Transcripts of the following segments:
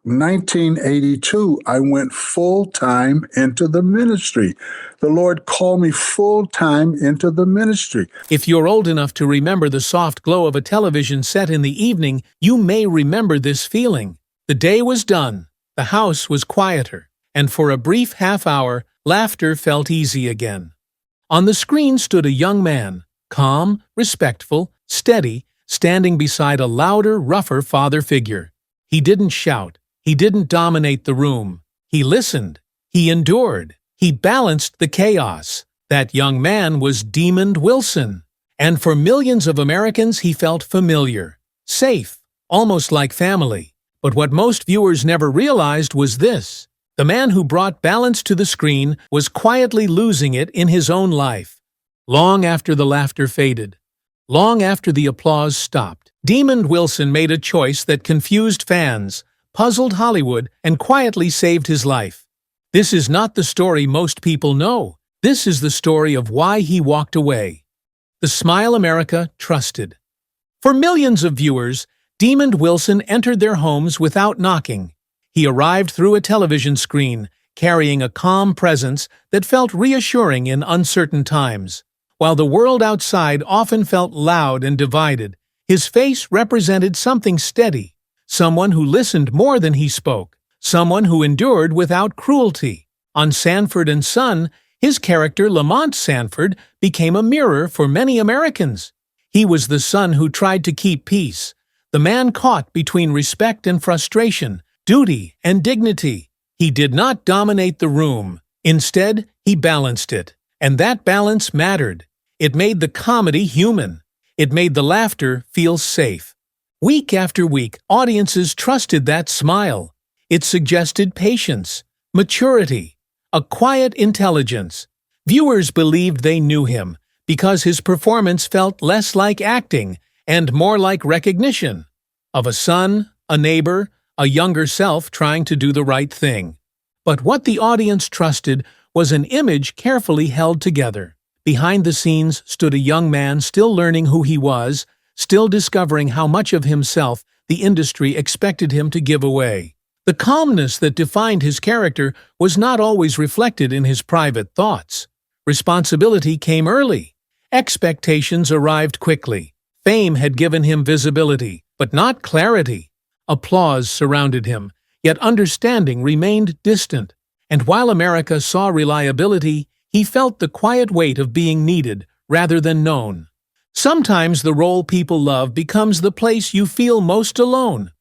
1982, I went full time into the ministry. The Lord called me full time into the ministry. If you're old enough to remember the soft glow of a television set in the evening, you may remember this feeling. The day was done, the house was quieter, and for a brief half-hour, laughter felt easy again. On the screen stood a young man, calm, respectful, steady, standing beside a louder, rougher father figure. He didn't shout. He didn't dominate the room. He listened. He endured. He balanced the chaos. That young man was Demond Wilson. And for millions of Americans, he felt familiar, safe, almost like family. But what most viewers never realized was this. The man who brought balance to the screen was quietly losing it in his own life. Long after the laughter faded, long after the applause stopped, Demond Wilson made a choice that confused fans, puzzled Hollywood, and quietly saved his life. This is not the story most people know. This is the story of why he walked away. The smile America trusted. For millions of viewers, Demond Wilson entered their homes without knocking. He arrived through a television screen, carrying a calm presence that felt reassuring in uncertain times. While the world outside often felt loud and divided, his face represented something steady. Someone who listened more than he spoke, someone who endured without cruelty. On Sanford and Son, his character Lamont Sanford became a mirror for many Americans. He was the son who tried to keep peace, the man caught between respect and frustration, duty and dignity. He did not dominate the room. Instead, he balanced it, and that balance mattered. It made the comedy human. It made the laughter feel safe. Week after week, audiences trusted that smile. It suggested patience, maturity, a quiet intelligence. Viewers believed they knew him because his performance felt less like acting and more like recognition of a son, a neighbor, a younger self trying to do the right thing. But what the audience trusted was an image carefully held together. Behind the scenes stood a young man still learning who he was, still discovering how much of himself the industry expected him to give away. The calmness that defined his character was not always reflected in his private thoughts. Responsibility came early. Expectations arrived quickly. Fame had given him visibility, but not clarity. Applause surrounded him, yet understanding remained distant. And while America saw reliability, he felt the quiet weight of being needed rather than known. Sometimes the role people love becomes the place you feel most alone.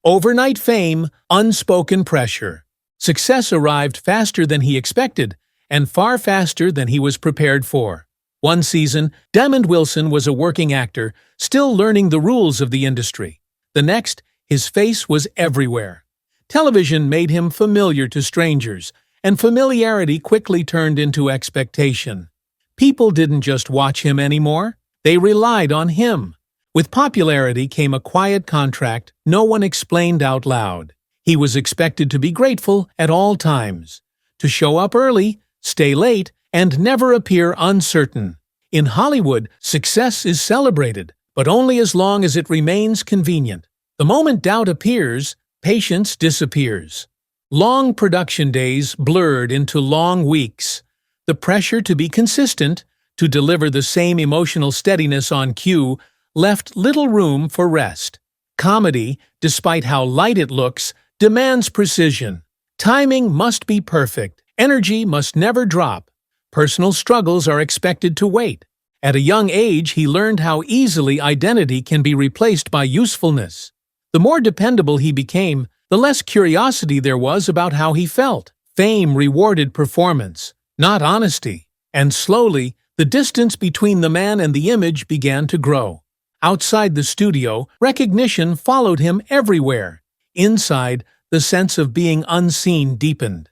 Overnight fame, unspoken pressure. Success arrived faster than he expected, and far faster than he was prepared for. One season, Demond Wilson was a working actor, still learning the rules of the industry. The next, his face was everywhere. Television made him familiar to strangers, and familiarity quickly turned into expectation. People didn't just watch him anymore. They relied on him. With popularity came a quiet contract no one explained out loud. He was expected to be grateful at all times, to show up early, stay late, and never appear uncertain. In Hollywood, success is celebrated, but only as long as it remains convenient. The moment doubt appears, patience disappears. Long production days blurred into long weeks. The pressure to be consistent, to deliver the same emotional steadiness on cue, left little room for rest. Comedy, despite how light it looks, demands precision. Timing must be perfect. Energy must never drop. Personal struggles are expected to wait. At a young age, he learned how easily identity can be replaced by usefulness. The more dependable he became, the less curiosity there was about how he felt. Fame rewarded performance, not honesty. And slowly, the distance between the man and the image began to grow. Outside the studio, recognition followed him everywhere. Inside, the sense of being unseen deepened.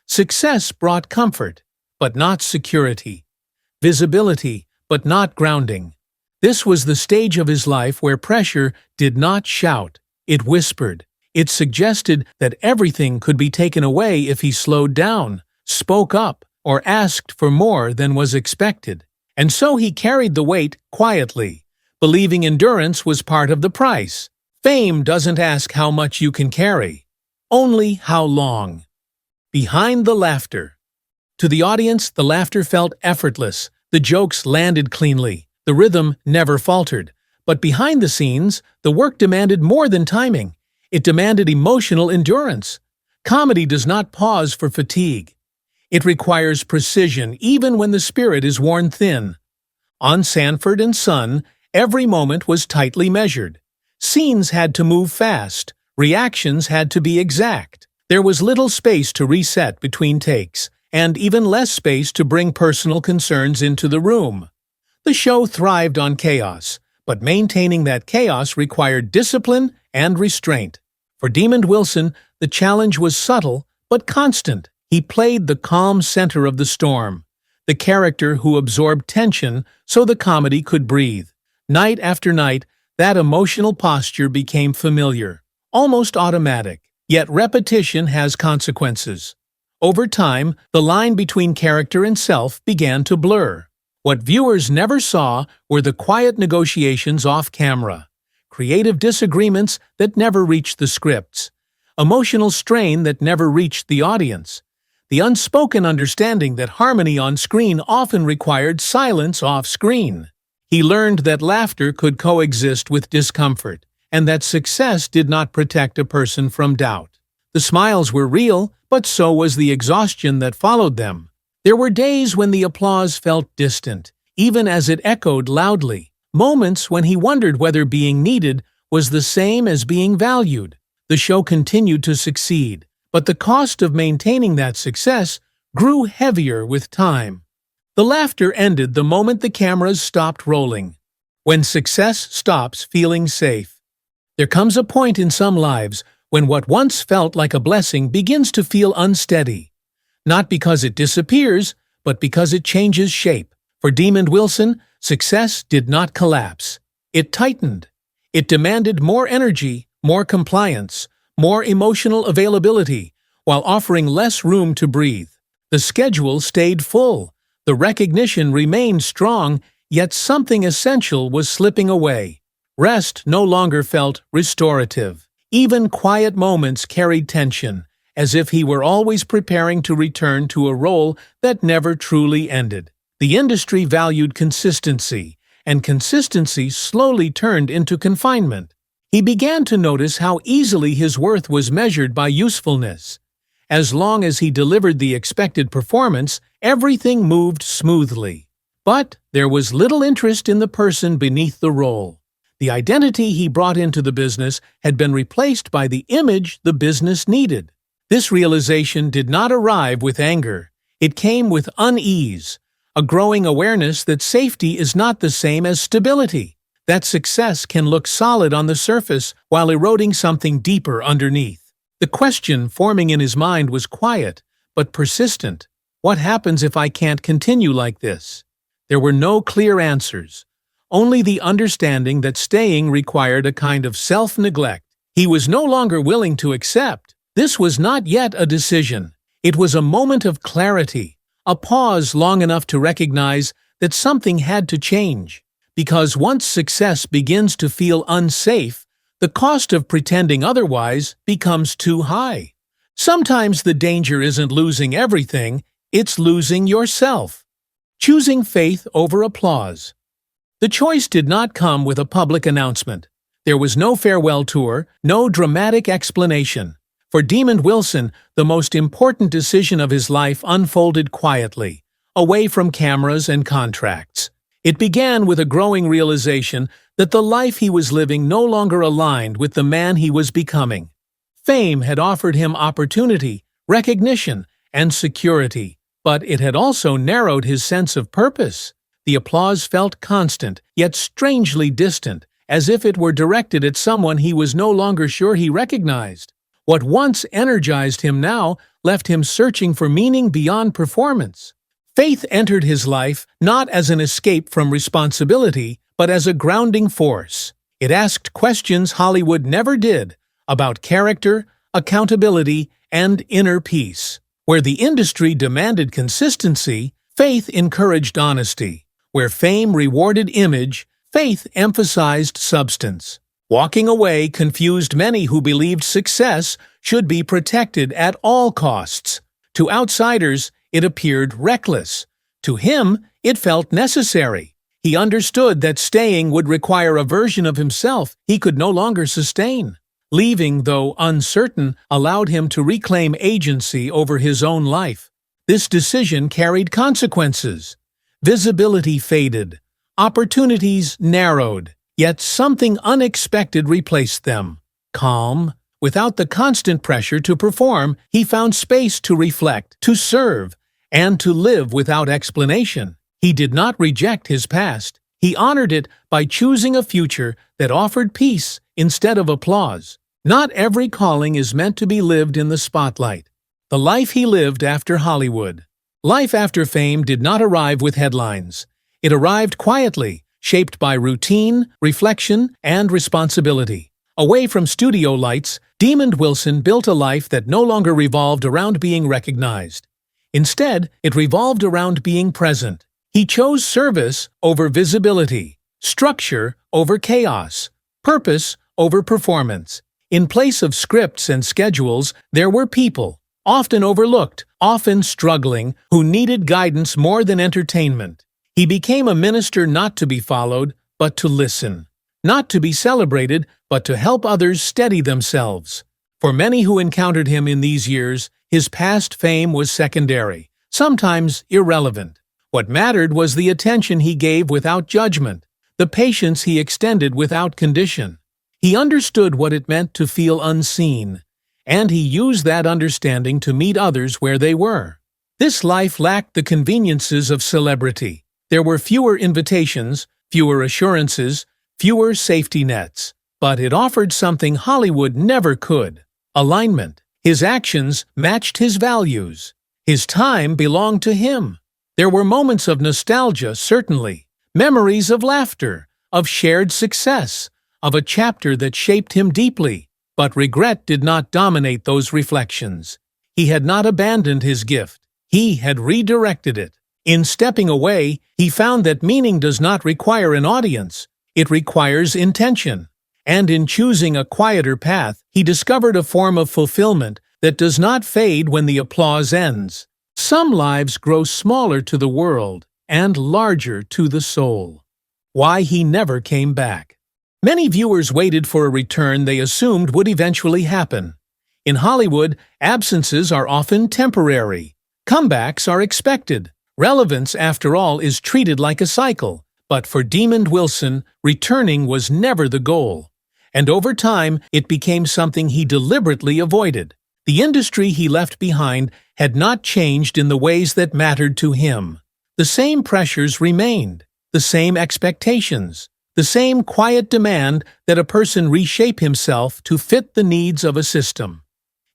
Success brought comfort, but not security. Visibility, but not grounding. This was the stage of his life where pressure did not shout, it whispered. It suggested that everything could be taken away if he slowed down, spoke up, or asked for more than was expected. And so he carried the weight quietly, believing endurance was part of the price. Fame doesn't ask how much you can carry. Only how long? Behind the laughter. To the audience, the laughter felt effortless. The jokes landed cleanly. The rhythm never faltered. But behind the scenes, the work demanded more than timing. It demanded emotional endurance. Comedy does not pause for fatigue. It requires precision even when the spirit is worn thin. On Sanford and Son, every moment was tightly measured. Scenes had to move fast. Reactions had to be exact. There was little space to reset between takes, and even less space to bring personal concerns into the room. The show thrived on chaos, but maintaining that chaos required discipline and restraint. For Demond Wilson, the challenge was subtle but constant. He played the calm center of the storm, the character who absorbed tension so the comedy could breathe. Night after night, that emotional posture became familiar, almost automatic. Yet repetition has consequences. Over time, the line between character and self began to blur. What viewers never saw were the quiet negotiations off-camera, creative disagreements that never reached the scripts, emotional strain that never reached the audience, the unspoken understanding that harmony on screen often required silence off-screen. He learned that laughter could coexist with discomfort, and that success did not protect a person from doubt. The smiles were real, but so was the exhaustion that followed them. There were days when the applause felt distant, even as it echoed loudly. Moments when he wondered whether being needed was the same as being valued. The show continued to succeed, but the cost of maintaining that success grew heavier with time. The laughter ended the moment the cameras stopped rolling. When success stops feeling safe, there comes a point in some lives when what once felt like a blessing begins to feel unsteady. Not because it disappears, but because it changes shape. For Demond Wilson, success did not collapse. It tightened. It demanded more energy, more compliance, more emotional availability, while offering less room to breathe. The schedule stayed full. The recognition remained strong, yet something essential was slipping away. Rest no longer felt restorative. Even quiet moments carried tension, as if he were always preparing to return to a role that never truly ended. The industry valued consistency, and consistency slowly turned into confinement. He began to notice how easily his worth was measured by usefulness. As long as he delivered the expected performance, everything moved smoothly. But there was little interest in the person beneath the role. The identity he brought into the business had been replaced by the image the business needed. This realization did not arrive with anger. It came with unease, a growing awareness that safety is not the same as stability, that success can look solid on the surface while eroding something deeper underneath. The question forming in his mind was quiet, but persistent. What happens if I can't continue like this? There were no clear answers. Only the understanding that staying required a kind of self-neglect. He was no longer willing to accept. This was not yet a decision. It was a moment of clarity, a pause long enough to recognize that something had to change. Because once success begins to feel unsafe, the cost of pretending otherwise becomes too high. Sometimes the danger isn't losing everything, it's losing yourself. Choosing faith over applause. The choice did not come with a public announcement. There was no farewell tour, no dramatic explanation. For Demond Wilson, the most important decision of his life unfolded quietly, away from cameras and contracts. It began with a growing realization that the life he was living no longer aligned with the man he was becoming. Fame had offered him opportunity, recognition, and security, but it had also narrowed his sense of purpose. The applause felt constant, yet strangely distant, as if it were directed at someone he was no longer sure he recognized. What once energized him now left him searching for meaning beyond performance. Faith entered his life not as an escape from responsibility, but as a grounding force. It asked questions Hollywood never did, about character, accountability, and inner peace. Where the industry demanded consistency, faith encouraged honesty. Where fame rewarded image, faith emphasized substance. Walking away confused many who believed success should be protected at all costs. To outsiders, it appeared reckless. To him, it felt necessary. He understood that staying would require a version of himself he could no longer sustain. Leaving, though uncertain, allowed him to reclaim agency over his own life. This decision carried consequences. Visibility faded. Opportunities narrowed. Yet something unexpected replaced them. Calm. Without the constant pressure to perform, he found space to reflect, to serve, and to live without explanation. He did not reject his past. He honored it by choosing a future that offered peace instead of applause. Not every calling is meant to be lived in the spotlight. The life he lived after Hollywood. Life after fame did not arrive with headlines. It arrived quietly, shaped by routine, reflection, and responsibility. Away from studio lights, Demond Wilson built a life that no longer revolved around being recognized. Instead, it revolved around being present. He chose service over visibility, structure over chaos, purpose over performance. In place of scripts and schedules, there were people, often overlooked, often struggling, who needed guidance more than entertainment. He became a minister not to be followed, but to listen. Not to be celebrated, but to help others steady themselves. For many who encountered him in these years, his past fame was secondary, sometimes irrelevant. What mattered was the attention he gave without judgment, the patience he extended without condition. He understood what it meant to feel unseen, and he used that understanding to meet others where they were. This life lacked the conveniences of celebrity. There were fewer invitations, fewer assurances, fewer safety nets. But it offered something Hollywood never could: alignment. His actions matched his values. His time belonged to him. There were moments of nostalgia, certainly, memories of laughter, of shared success, of a chapter that shaped him deeply. But regret did not dominate those reflections. He had not abandoned his gift. He had redirected it. In stepping away, he found that meaning does not require an audience. It requires intention. And in choosing a quieter path, he discovered a form of fulfillment that does not fade when the applause ends. Some lives grow smaller to the world and larger to the soul. Why he never came back. Many viewers waited for a return they assumed would eventually happen. In Hollywood, absences are often temporary. Comebacks are expected. Relevance, after all, is treated like a cycle. But for Demond Wilson, returning was never the goal. And over time, it became something he deliberately avoided. The industry he left behind had not changed in the ways that mattered to him. The same pressures remained, the same expectations, the same quiet demand that a person reshape himself to fit the needs of a system.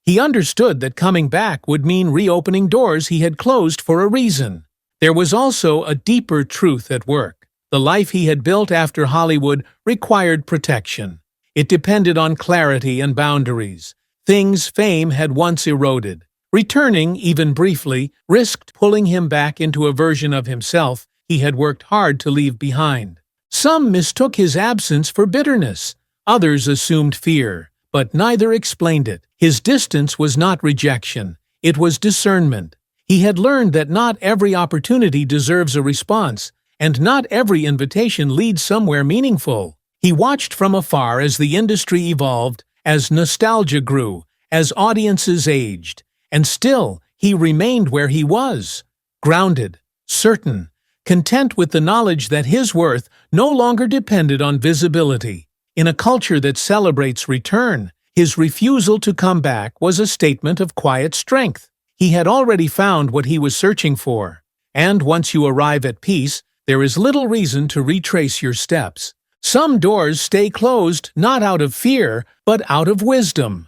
He understood that coming back would mean reopening doors he had closed for a reason. There was also a deeper truth at work. The life he had built after Hollywood required protection. It depended on clarity and boundaries, things fame had once eroded. Returning, even briefly, risked pulling him back into a version of himself he had worked hard to leave behind. Some mistook his absence for bitterness. Others assumed fear, but neither explained it. His distance was not rejection. It was discernment. He had learned that not every opportunity deserves a response, and not every invitation leads somewhere meaningful. He watched from afar as the industry evolved, as nostalgia grew, as audiences aged, and still he remained where he was, grounded, certain, content with the knowledge that his worth no longer depended on visibility. In a culture that celebrates return, his refusal to come back was a statement of quiet strength. He had already found what he was searching for, and once you arrive at peace, there is little reason to retrace your steps. Some doors stay closed not out of fear, but out of wisdom.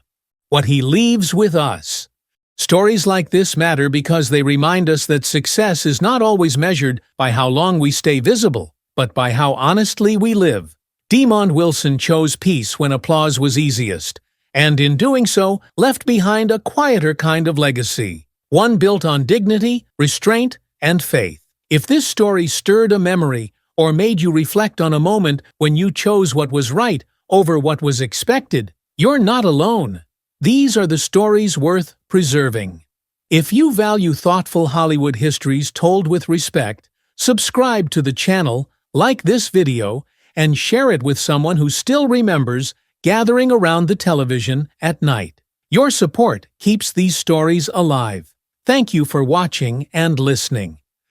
What he leaves with us. Stories like this matter because they remind us that success is not always measured by how long we stay visible, but by how honestly we live. Demond Wilson chose peace when applause was easiest, and in doing so, left behind a quieter kind of legacy, one built on dignity, restraint, and faith. If this story stirred a memory or made you reflect on a moment when you chose what was right over what was expected, you're not alone. These are the stories worth preserving. If you value thoughtful Hollywood histories told with respect, subscribe to the channel, like this video, and share it with someone who still remembers gathering around the television at night. Your support keeps these stories alive. Thank you for watching and listening.